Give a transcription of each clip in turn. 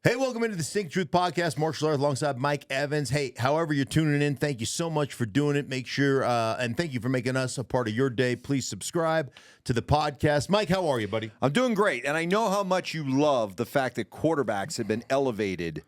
Hey, welcome into the Stink Truth Podcast. Mark Schlereth alongside Mike Evans. Hey, however you're tuning in, thank you so much for doing it. Make sure, and thank you for making us a part of your day. Please subscribe to the podcast. Mike, how are you, buddy? I'm doing great, and I know how much you love the fact that quarterbacks have been elevated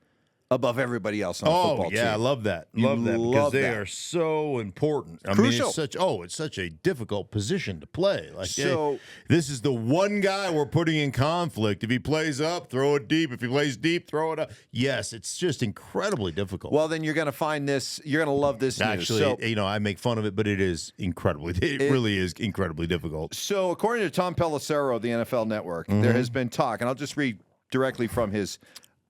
above everybody else on the football team. I love that. Love that because they are so important. I mean, it's such a difficult position to play. Like, hey, this is the one guy we're putting in conflict. If he plays up, throw it deep. If he plays deep, throw it up. Yes, it's just incredibly difficult. Well, then you're going to find this. You're going to love this news. Actually, I make fun of it, but it is incredibly. It really is incredibly difficult. So, according to Tom Pelissero of the NFL Network, there has been talk, and I'll just read directly from his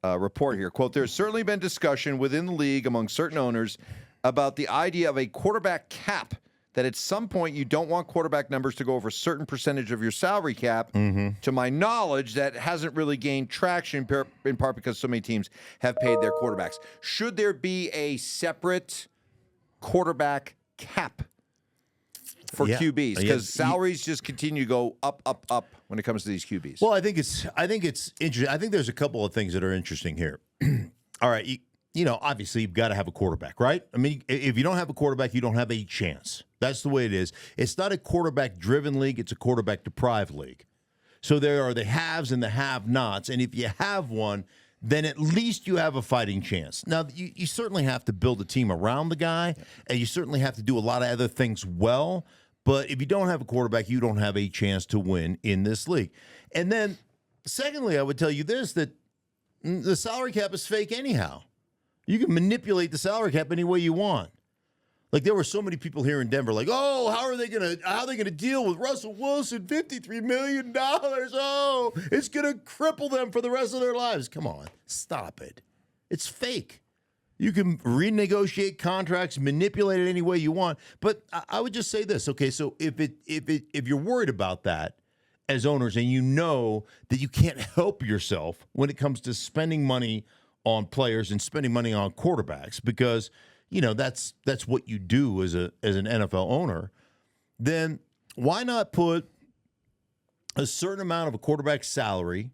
report here. Quote, there's certainly been discussion within the league among certain owners about the idea of a quarterback cap, that at some point you don't want quarterback numbers to go over a certain percentage of your salary cap. To my knowledge, that hasn't really gained traction, in part because so many teams have paid their quarterbacks. Should there be a separate quarterback cap for QBs? Because salaries just continue to go up, up, up when it comes to these QBs. Well, I think it's interesting. I think there's a couple of things that are interesting here. All right, obviously you've got to have a quarterback, right? I mean, if you don't have a quarterback, you don't have a chance. That's the way it is. It's not a quarterback-driven league. It's a quarterback-deprived league. So there are the haves and the have-nots, and if you have one, then at least you have a fighting chance. Now, you certainly have to build a team around the guy, and you certainly have to do a lot of other things well. But if you don't have a quarterback, you don't have a chance to win in this league. And then, secondly, I would tell you this, that the salary cap is fake anyhow. You can manipulate the salary cap any way you want. Like, there were so many people here in Denver like, oh, how are they gonna deal with Russell Wilson, $53 million? Oh, it's going to cripple them for the rest of their lives. Come on, stop it. It's fake. You can renegotiate contracts, manipulate it any way you want. But I would just say this, okay, so if you're worried about that as owners and you know that you can't help yourself when it comes to spending money on players and spending money on quarterbacks because that's what you do as an NFL owner, then why not put a certain amount of a quarterback's salary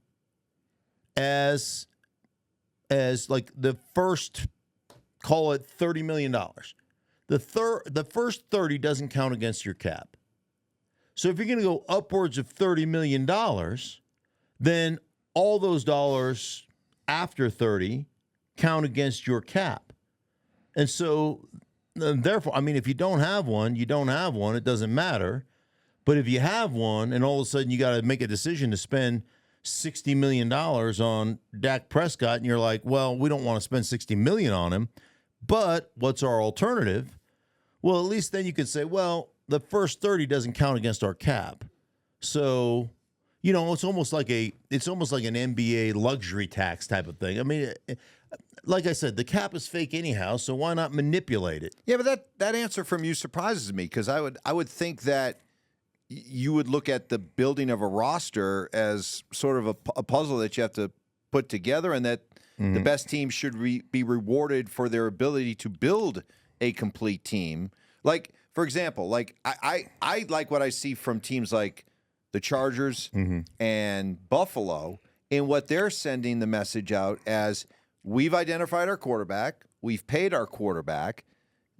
as like the first, call it $30 million. The first 30 doesn't count against your cap. So if you're going to go upwards of $30 million, then all those dollars after 30 count against your cap. And so, therefore, I mean, if you don't have one, you don't have one. It doesn't matter. But if you have one and all of a sudden you got to make a decision to spend $60 million on Dak Prescott, and you're like, well, we don't want to spend $60 million on him, but what's our alternative? Well, at least then you could say, well, the first 30 doesn't count against our cap. So, it's almost like an NBA luxury tax type of thing. I mean, like I said, the cap is fake anyhow, so why not manipulate it? Yeah, but that answer from you surprises me because I would think that you would look at the building of a roster as sort of a puzzle that you have to put together, and that the best team should be rewarded for their ability to build a complete team. Like, for example, like I like what I see from teams like the Chargers and Buffalo in what they're sending the message out as, we've identified our quarterback, we've paid our quarterback.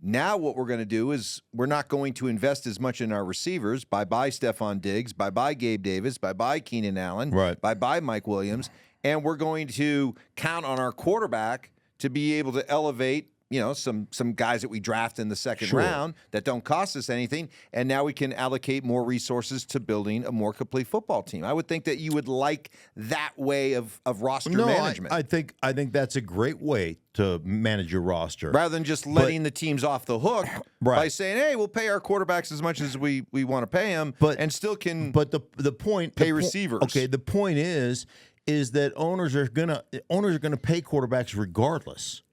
Now what we're going to do is we're not going to invest as much in our receivers. Bye-bye Stephon Diggs, bye-bye Gabe Davis, bye-bye Keenan Allen, bye-bye Mike Williams. And we're going to count on our quarterback to be able to elevate, some guys that we draft in the second round that don't cost us anything. And now we can allocate more resources to building a more complete football team. I would think that you would like that way of roster management. I think that's a great way to manage your roster. Rather than just letting the teams off the hook by saying, hey, we'll pay our quarterbacks as much as we want to pay them, and still can pay receivers. Okay, the point is that owners are gonna pay quarterbacks regardless.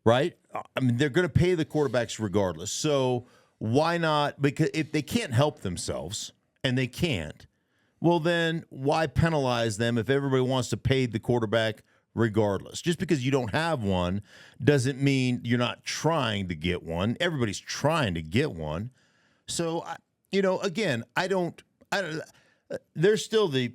Right? I mean, they're going to pay the quarterbacks regardless. So why not? Because if they can't help themselves, and they can't, well, then why penalize them if everybody wants to pay the quarterback regardless? Just because you don't have one doesn't mean you're not trying to get one. Everybody's trying to get one. So, again, I don't. There's still the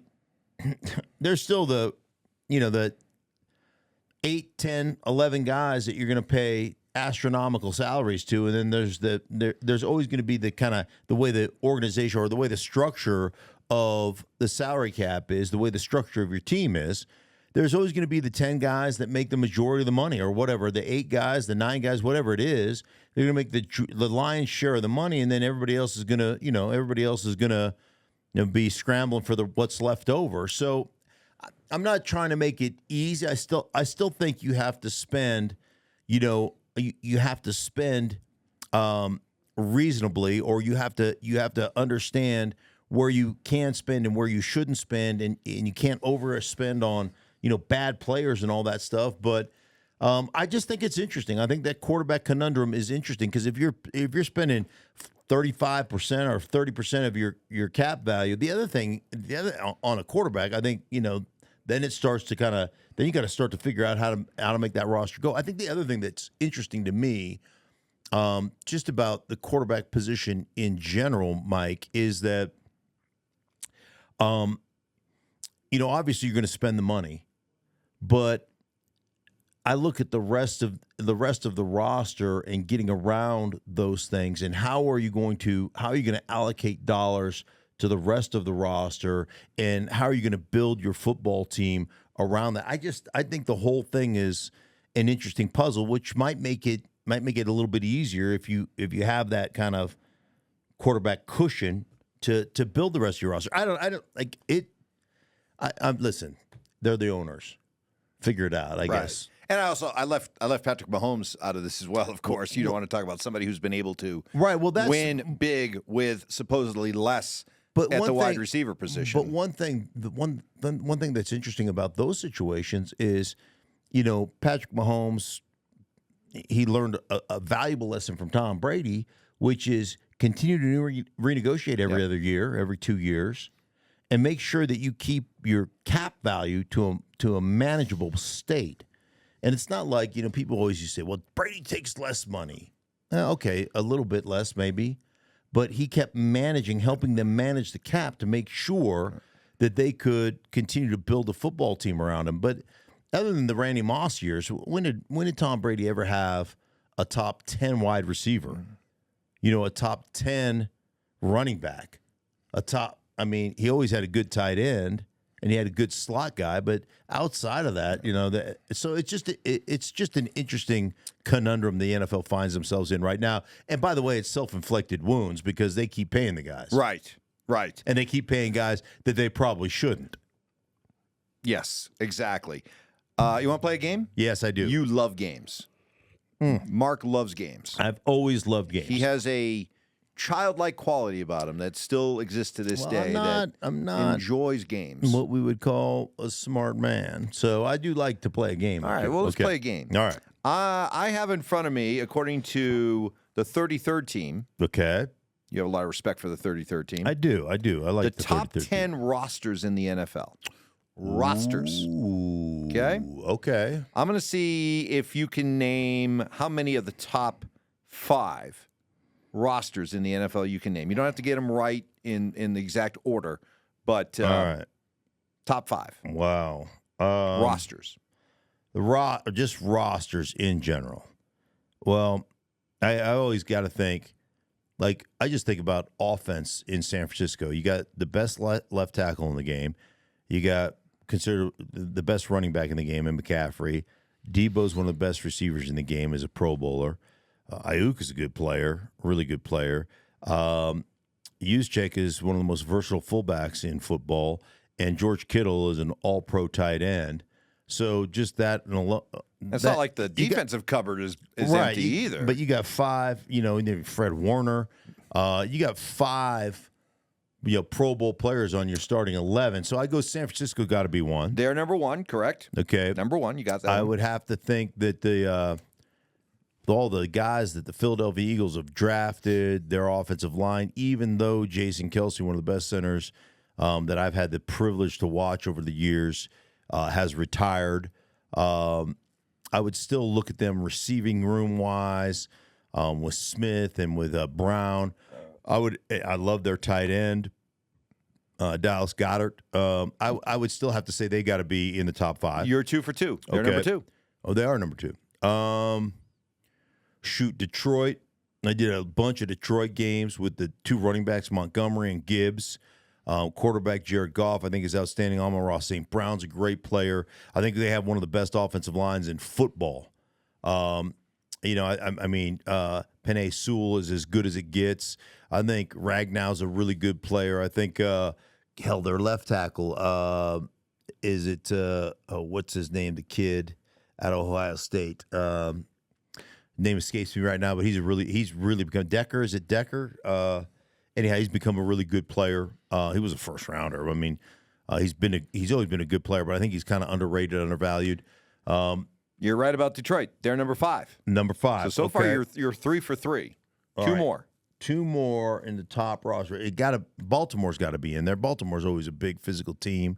8, 10, 11 guys that you're going to pay astronomical salaries to, and then there's always going to be the kind of the way the organization or the way the structure of the salary cap is, the way the structure of your team is. There's always going to be the 10 guys that make the majority of the money, or whatever, the 8 guys, the 9 guys, whatever it is. They're going to make the lion's share of the money, and then everybody else is going to be scrambling for what's left over. So I'm not trying to make it easy. I still think you have to spend, you have to spend reasonably, or you have to understand where you can spend and where you shouldn't spend, and you can't overspend on bad players and all that stuff. But I just think it's interesting. I think that quarterback conundrum is interesting, because if you're spending 35% or 30% of your cap value, the other on a quarterback, I think then it starts to then you got to start to figure out how to make that roster go. I think the other thing that's interesting to me, just about the quarterback position in general, Mike, is that obviously you're going to spend the money, but I look at the rest of the roster and getting around those things, and how are you going to allocate dollars to the rest of the roster, and how are you going to build your football team around that? I think the whole thing is an interesting puzzle, which might make it a little bit easier if you have that kind of quarterback cushion to build the rest of your roster. I don't like it. Listen, they're the owners. Figure it out, I guess. And I left Patrick Mahomes out of this as well. Of course, you don't want to talk about somebody who's been able to win big with supposedly less at the wide receiver position. But one thing that's interesting about those situations is, Patrick Mahomes, he learned a valuable lesson from Tom Brady, which is continue to renegotiate every other year, every 2 years, and make sure that you keep your cap value to a manageable state. And it's not like, people always used to say, well, Brady takes less money. Okay, a little bit less maybe. But he kept helping them manage the cap to make sure that they could continue to build a football team around him. But other than the Randy Moss years, when did Tom Brady ever have a top 10 wide receiver? A top 10 running back? He always had a good tight end, and he had a good slot guy, but outside of that, so it's just an interesting conundrum the NFL finds themselves in right now. And by the way, it's self-inflicted wounds, because they keep paying the guys. Right. And they keep paying guys that they probably shouldn't. Yes, exactly. You want to play a game? Yes, I do. You love games. Mark loves games. I've always loved games. He has a childlike quality about him that still exists to this day. I'm not enjoys games. What we would call a smart man. So I do like to play a game. All right, well, let's play a game. All right. I have in front of me, according to the 33rd team. Okay. You have a lot of respect for the 33rd team. I do. I like the top 33rd 10 rosters in the NFL. Rosters. Ooh, okay. Okay. I'm going to see if you can name how many of the top 5 rosters in the NFL you can name. You don't have to get them right in the exact order, but all right. Top 5. Wow. Rosters. Just rosters in general. Well, I always got to think, I just think about offense in San Francisco. You got the best left tackle in the game. You got considered the best running back in the game in McCaffrey. Debo's one of the best receivers in the game as a Pro Bowler. Ayuk is a good player, really good player. Juszczyk is one of the most versatile fullbacks in football, and George Kittle is an all-pro tight end. So just that. It's not like the defensive cupboard is empty either. But you got 5, Fred Warner. You got 5, Pro Bowl players on your starting 11. So I go San Francisco got to be one. They're number 1, correct? Okay. Number 1, you got that. I would have to think that all the guys that the Philadelphia Eagles have drafted, their offensive line, even though Jason Kelce, one of the best centers that I've had the privilege to watch over the years, has retired, I would still look at them receiving room wise with Smith and with Brown. I love their tight end, Dallas Goedert. I would still have to say they got to be in the top 5. You're 2 for 2. They're number 2. Oh, they are number 2. Shoot, Detroit. I did a bunch of Detroit games with the 2 running backs, Montgomery and Gibbs. Quarterback Jared Goff, I think, is outstanding. Amon-Ra St. Brown's a great player. I think they have one of the best offensive lines in football. Penei Sewell is as good as it gets. I think Ragnow's a really good player. I think, their left tackle, what's his name, the kid out of Ohio State? Name escapes me right now, but he's really become Decker. Is it Decker? Anyhow, he's become a really good player. He was a first rounder. I mean, he's always been a good player, but I think he's kind of underrated, undervalued. You're right about Detroit. They're number 5. Number 5. So far you're 3 for 3. Two more. 2 more in the top roster. Baltimore's got to be in there. Baltimore's always a big physical team.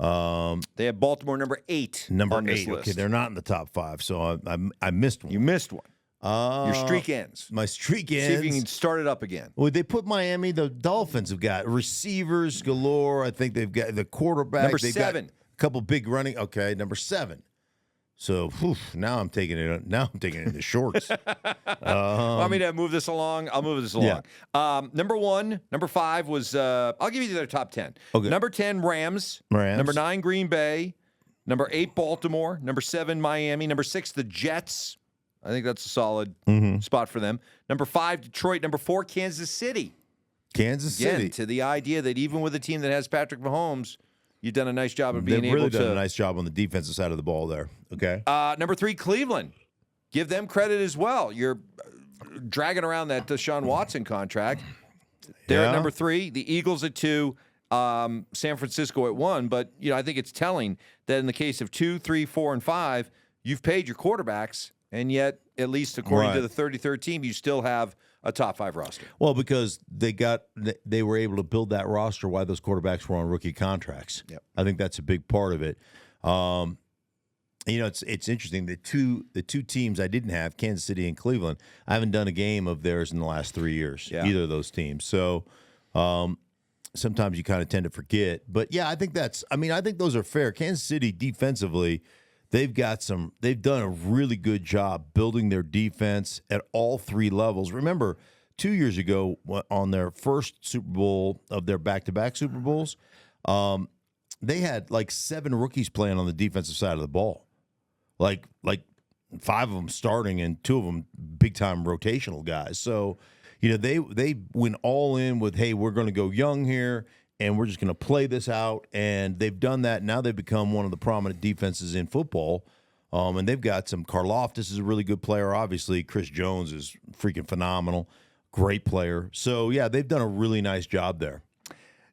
They have Baltimore number 8. Number on 8. This list. Okay, they're not in the top 5, so I missed one. You missed one. Your streak ends. My streak ends. See if you can start it up again. Well, they put Miami. The Dolphins have got receivers galore. I think they've got the quarterback. Number they've 7. Got a couple big running. Okay, number 7. So now I'm taking it. Now I'm taking it in the shorts. Want me to move this along? I'll move this along. Yeah. Number 5 was. I'll give you their top 10. Okay. Number 10, Rams. Number 9, Green Bay. Number 8, Baltimore. Number 7, Miami. Number 6, the Jets. I think that's a solid spot for them. Number 5, Detroit. Number 4, Kansas City. Kansas City. Again, to the idea that even with a team that has Patrick Mahomes, you've done a nice job of being They've really able to. done a nice job on the defensive side of the ball there. Okay. Number 3, Cleveland. Give them credit as well. You're dragging around that Deshaun Watson contract. They're at number 3. The Eagles at 2. San Francisco at 1. But I think it's telling that in the case of 2, 3, 4, and 5, you've paid your quarterbacks. And yet, at least according to the 33rd team, you still have a top 5 roster. Well, because they were able to build that roster while those quarterbacks were on rookie contracts. Yep. I think that's a big part of it. It's interesting. The two teams I didn't have, Kansas City and Cleveland, I haven't done a game of theirs in the last 3 years. Yeah. Either of those teams. So sometimes you kind of tend to forget. But yeah, I think those are fair. Kansas City defensively. They've done a really good job building their defense at all 3 levels. Remember, 2 years ago on their first Super Bowl of their back-to-back Super Bowls, they had like 7 rookies playing on the defensive side of the ball. Like 5 of them starting and 2 of them big-time rotational guys. So, they went all in with, hey, we're going to go young here. And we're just going to play this out. And they've done that. Now they've become one of the prominent defenses in football. And they've got some. Karlaftis is a really good player. Obviously, Chris Jones is freaking phenomenal. Great player. So, yeah, they've done a really nice job there.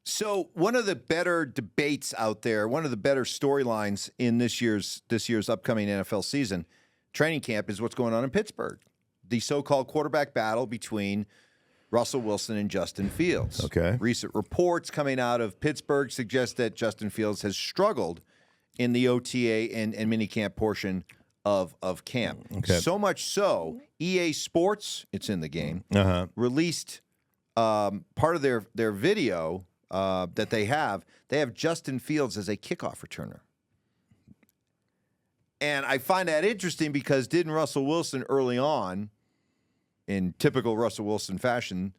So one of the better debates out there, one of the better storylines in this year's upcoming NFL season, training camp, is what's going on in Pittsburgh. The so-called quarterback battle between Russell Wilson and Justin Fields. Okay. Recent reports coming out of Pittsburgh suggest that Justin Fields has struggled in the OTA and minicamp portion of camp. Okay. So much so, EA Sports, it's in the game, released part of their video that they have. They have Justin Fields as a kickoff returner. And I find that interesting because didn't Russell Wilson early on, in typical Russell Wilson fashion,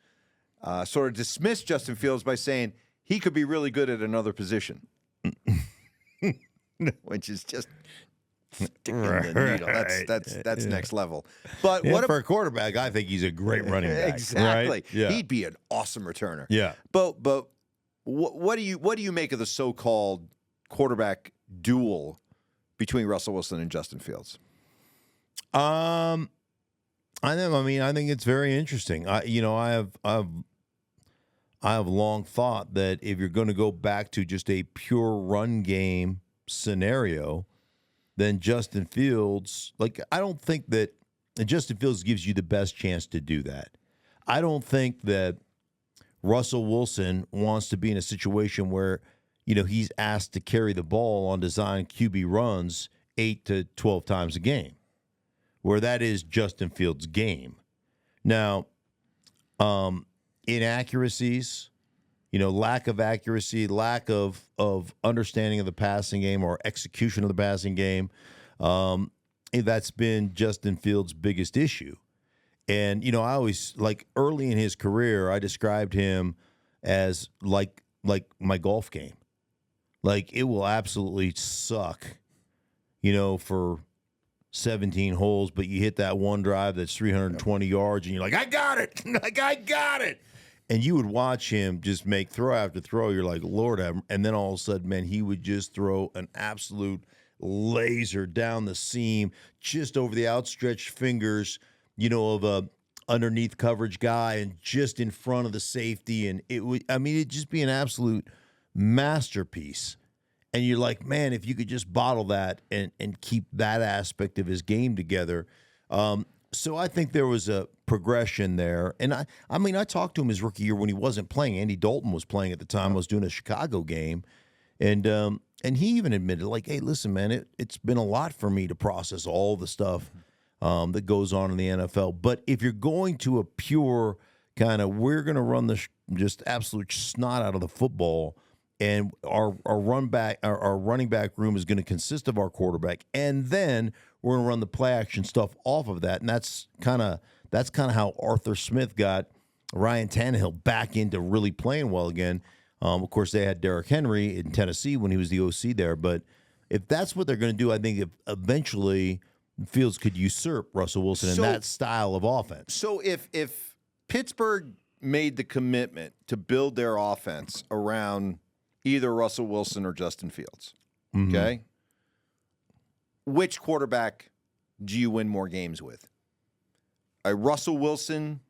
sort of dismissed Justin Fields by saying he could be really good at another position, which is just sticking the needle. That's next level. But for a quarterback, I think he's a great running back. Exactly. Right? Yeah. He'd be an awesome returner. Yeah. But what do you make of the so-called quarterback duel between Russell Wilson and Justin Fields? I think it's very interesting. I have long thought that if you're going to go back to just a pure run game scenario, then Justin Fields, I don't think that Justin Fields gives you the best chance to do that. I don't think that Russell Wilson wants to be in a situation where, he's asked to carry the ball on design QB runs 8 to 12 times a game, where that is Justin Fields' game. Now, inaccuracies, lack of accuracy, lack of understanding of the passing game or execution of the passing game, that's been Justin Fields' biggest issue. And, I always, like, early in his career, I described him as like my golf game. Like, it will absolutely suck, for 17 holes, but you hit that one drive that's 320 yards, and you're like, I got it. Like, I got it. And you would watch him just make throw after throw. You're like, Lord, and then all of a sudden, man, he would just throw an absolute laser down the seam, just over the outstretched fingers, of a underneath coverage guy and just in front of the safety. And it'd just be an absolute masterpiece. And you're like, man, if you could just bottle that and keep that aspect of his game together. So I think there was a progression there. And I talked to him his rookie year when he wasn't playing. Andy Dalton was playing at the time. I was doing a Chicago game. And he even admitted, like, hey, listen, man, it's been a lot for me to process all the stuff that goes on in the NFL. But if you're going to a pure kind of, we're going to run the just absolute snot out of the football, and our running back room is going to consist of our quarterback, and then we're going to run the play action stuff off of that. And that's kind of how Arthur Smith got Ryan Tannehill back into really playing well again. Of course, they had Derrick Henry in Tennessee when he was the OC there. But if that's what they're going to do, I think if eventually Fields could usurp Russell Wilson in that style of offense. So if Pittsburgh made the commitment to build their offense around either Russell Wilson or Justin Fields, okay, which quarterback do you win more games with? A Russell Wilson-led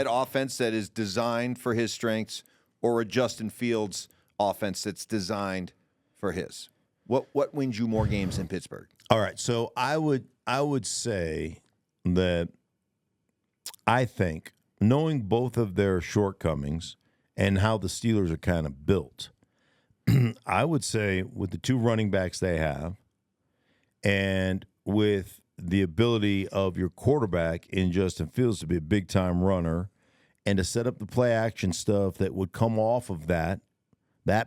offense that is designed for his strengths, or a Justin Fields offense that's designed for his? What wins you more games in Pittsburgh? All right, so I would say that I think, knowing both of their shortcomings and how the Steelers are kind of built, I would say with the two running backs they have, and with the ability of your quarterback in Justin Fields to be a big-time runner and to set up the play-action stuff that would come off of that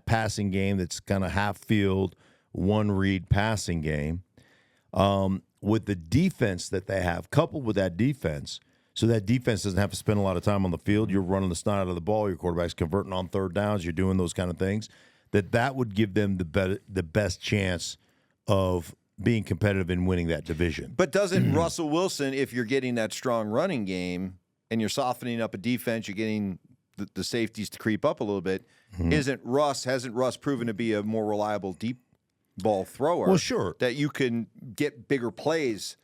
passing game that's kind of half-field, one-read passing game, with the defense that they have, coupled with that defense, so that defense doesn't have to spend a lot of time on the field. You're running the snot out of the ball. Your quarterback's converting on third downs. You're doing those kind of things. That would give them the best chance of being competitive in winning that division. But doesn't Russell Wilson, if you're getting that strong running game and you're softening up a defense, you're getting the safeties to creep up a little bit, hasn't Russ proven to be a more reliable deep ball thrower? Well, sure. That you can get bigger plays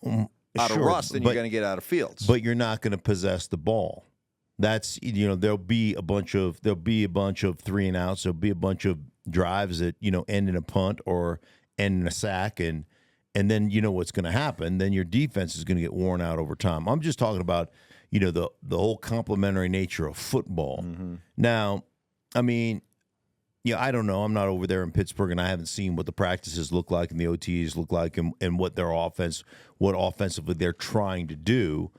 out of Russ than you're going to get out of Fields. But you're not going to possess the ball. That's, there'll be a bunch of 3 and outs. There'll be a bunch of drives that, end in a punt or end in a sack, and then what's going to happen. Then your defense is going to get worn out over time. I'm just talking about, the whole complementary nature of football. Now, I don't know. I'm not over there in Pittsburgh, and I haven't seen what the practices look like and the OTs look like, and what their what offensively they're trying to do.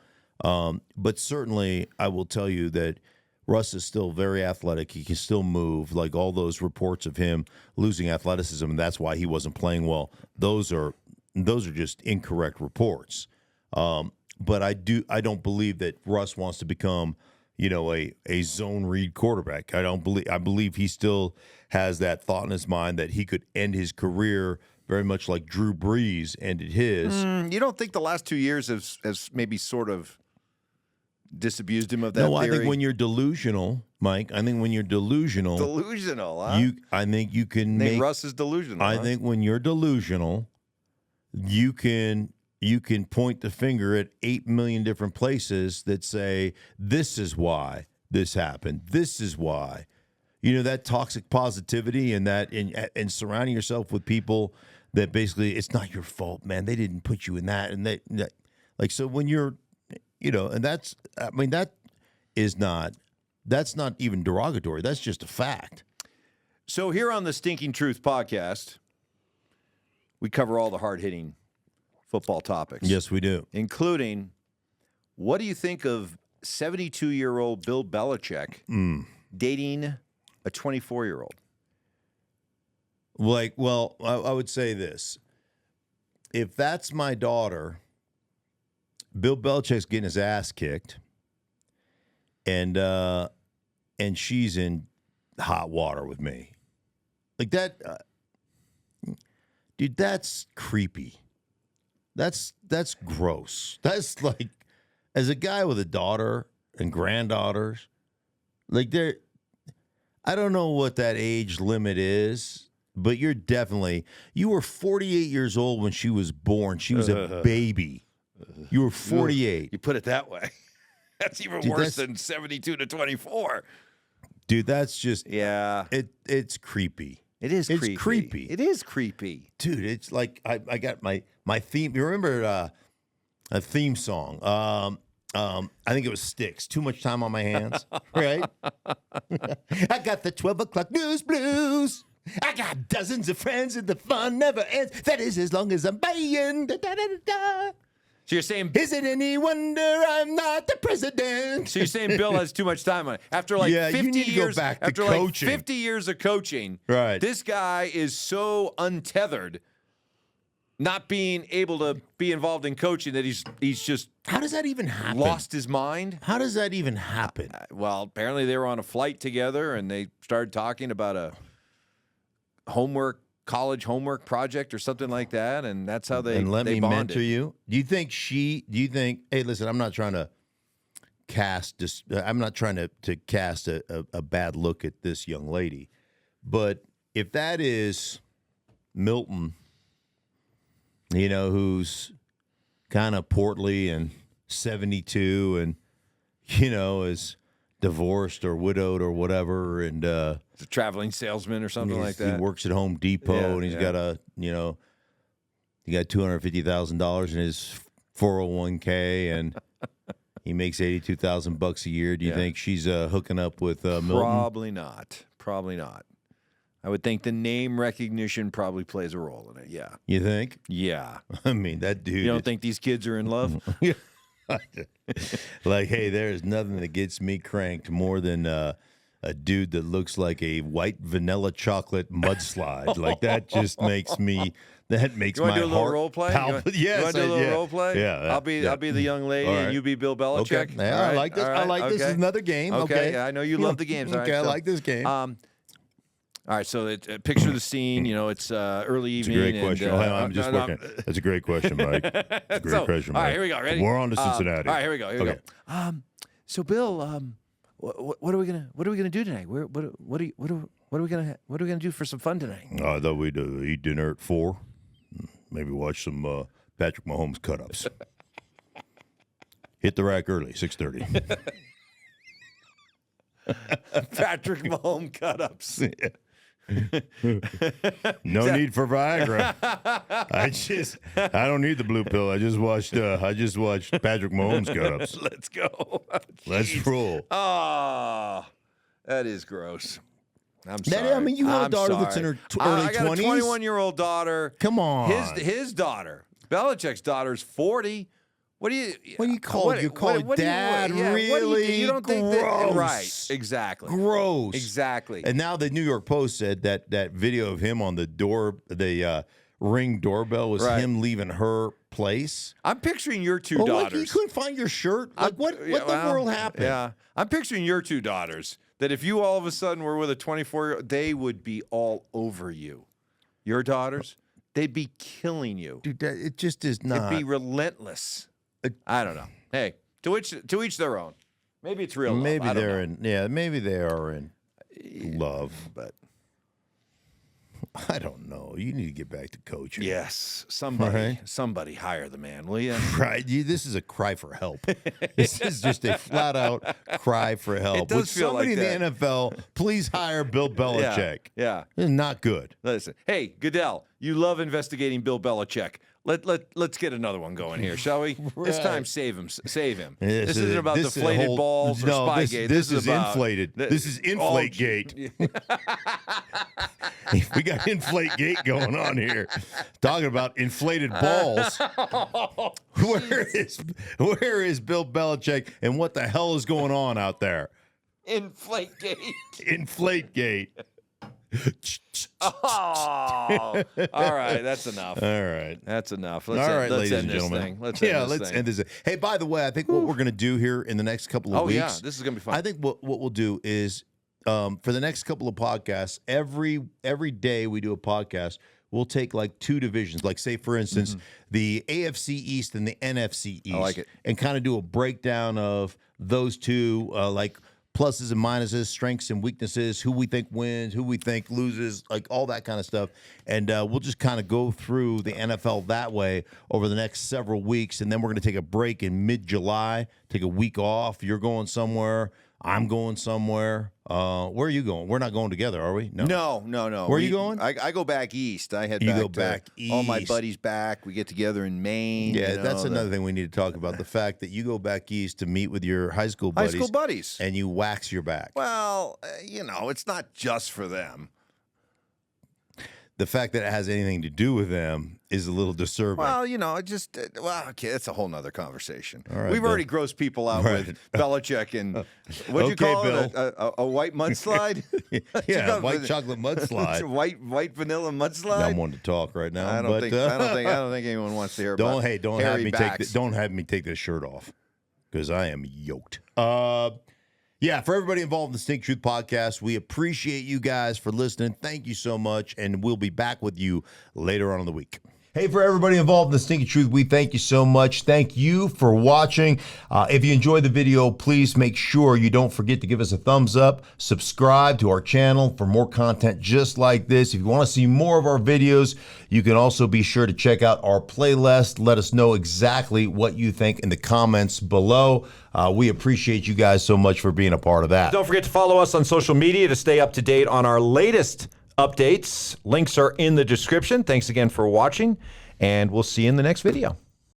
But certainly, I will tell you that Russ is still very athletic. He can still move. Like all those reports of him losing athleticism, and that's why he wasn't playing well. Those are just incorrect reports. But I don't believe that Russ wants to become, a zone read quarterback. I believe he still has that thought in his mind that he could end his career very much like Drew Brees ended his. You don't think the last 2 years has maybe sort of disabused him of that No, theory? I think when you're delusional, Mike, huh? I think you can make Russ is delusional. I think when you're delusional, you can point the finger at 8 million different places that say, this is why this happened. This is why. That toxic positivity and that and surrounding yourself with people that basically, it's not your fault, man. They didn't put you in that. And that like, so when you're, and that's not even derogatory. That's just a fact. So here on the Stinking Truth podcast, we cover all the hard-hitting football topics. Yes, we do. Including, what do you think of 72-year-old Bill Belichick dating a 24-year-old? I would say this. if that's my daughter, Bill Belichick's getting his ass kicked, and she's in hot water with me. Like that, dude, that's creepy. That's gross. That's like, as a guy with a daughter and granddaughters, like I don't know what that age limit is, but you were 48 years old when she was born. She was a baby. You were 48. You put it that way. That's even worse than 72 to 24. Dude, that's just it's creepy. It is creepy. It's creepy. It is creepy. Dude, it's like I got my theme. You remember a theme song? I think it was Styx. Too much time on my hands, right? I got the 12 o'clock news blues. I got dozens of friends and the fun never ends. That is as long as I'm paying. Da, da, da, da, da. So you're saying, is it any wonder I'm not the president? So you're saying Bill has too much time on it. After like 50 years, after like 50 years of coaching, right? This guy is so untethered, not being able to be involved in coaching, that he's just how does that even happen? Lost his mind. How does that even happen? Well, apparently they were on a flight together and they started talking about a college homework project or something like that, and that's how they let me bonded. mentor you. Do you think hey, listen, I'm not trying to cast a bad look at this young lady, but if that is Milton, who's kind of portly and 72 and is divorced or widowed or whatever, and he's a traveling salesman or something like that. He works at Home Depot, and he's got he got $250,000 in his 401k, and he makes $82,000 a year. Do you think she's hooking up with Milton? Probably not. Probably not. I would think the name recognition probably plays a role in it. Yeah. You think? Yeah. I mean, that dude. You don't think these kids are in love? Like, hey, there's nothing that gets me cranked more than a dude that looks like a white vanilla chocolate mudslide. Like that just makes me. That makes my heart. You want to do a little role play? Yes, you want to do a little role play? Yeah. I'll be the young lady, and you be Bill Belichick. Okay. Yeah, I like this. I like this. This is another game. Okay. Yeah, I know you love the games. Okay, I like this game. All right, so picture the scene. It's early evening. It's a great question. I'm just looking. That's a great question, Mike. It's a great question, Mike. All right, here we go. Ready? We're on to Cincinnati. All right, here we go. So Bill, what are we gonna do tonight? What are we gonna do for some fun tonight? I thought we'd eat dinner at 4. Maybe watch some Patrick Mahomes cut-ups. Hit the rack early, 6:30. Patrick Mahomes cut-ups. No need for Viagra. I don't need the blue pill. I just watched Patrick Mahomes cut-ups. Let's go. Let's roll. Oh, that is gross. I'm sorry. I mean, you have a daughter that's in her early 20s. I got a 21-year-old daughter. Come on. His daughter, Belichick's daughter's 40. What do you call dad really? You don't think gross. That right? Exactly. Gross. Exactly. And now the New York Post said that video of him on the Ring doorbell was him leaving her place. I'm picturing your two daughters. Like you couldn't find your shirt. Like what the world happened? Yeah, I'm picturing your two daughters. That if you all of a sudden were with a 24-year-old, they would be all over you. Your daughters, they'd be killing you. Dude, it just is not. It'd be relentless. I don't know. Hey, to each their own. Maybe it's real love. Maybe maybe they are in love, but I don't know. You need to get back to coaching. Yes, somebody hire the man, will you? Right. This is a cry for help. This is just a flat out cry for help. It does feel somebody like that. in the NFL, please hire Bill Belichick. Yeah. This is not good. Listen, hey, Goodell, you love investigating Bill Belichick. Let's get another one going here, shall we? Right. This time, save him. This isn't isn't about deflated balls or Spygate. This is about inflated. This is Inflategate. We got Inflategate going on here. Talking about inflated balls. Where is Bill Belichick and what the hell is going on out there? Inflategate. Inflategate. Oh, all right. That's enough. All right. That's enough. All right, let's ladies end and this gentlemen. thing. Let's end this. Hey, by the way, I think what we're going to do here in the next couple of weeks. Yeah, this is going to be fun. I think what we'll do is for the next couple of podcasts, every day we do a podcast, we'll take like two divisions. Like, say, for instance, the AFC East and the NFC East. I like it. And kind of do a breakdown of those two, like pluses and minuses, strengths and weaknesses, who we think wins, who we think loses, like all that kind of stuff. And we'll just kind of go through the NFL that way over the next several weeks. And then we're going to take a break in mid-July, take a week off. You're going somewhere. I'm going somewhere. Where are you going? We're not going together, are we? No. Where are you going? I go back east. I head You back go to back all my east. buddies back. We get together in Maine. Yeah, you know, that's another thing we need to talk about. The fact that you go back east to meet with your high school buddies. And you wax your back. Well, it's not just for them. The fact that it has anything to do with them is a little disturbing. Well, okay, that's a whole nother conversation. All right, We've Bill. already grossed people out Right. with Belichick and what'd you Okay, call Bill. it? A white mudslide? Yeah, white chocolate mudslide. white vanilla mudslide. I'm one to talk right now. I don't think anyone wants to hear about. Don't have me take this shirt off because I am yoked. Yeah, for everybody involved in the Stink Truth podcast, we appreciate you guys for listening. Thank you so much, and we'll be back with you later on in the week. Hey, for everybody involved in the Stinky Truth, we thank you so much. Thank you for watching. If you enjoyed the video, please make sure you don't forget to give us a thumbs up, subscribe to our channel for more content just like this. If you want to see more of our videos, you can also be sure to check out our playlist. Let us know exactly what you think in the comments below. We appreciate you guys so much for being a part of that. Don't forget to follow us on social media to stay up to date on our latest updates. Links are in the description. Thanks again for watching, and we'll see you in the next video.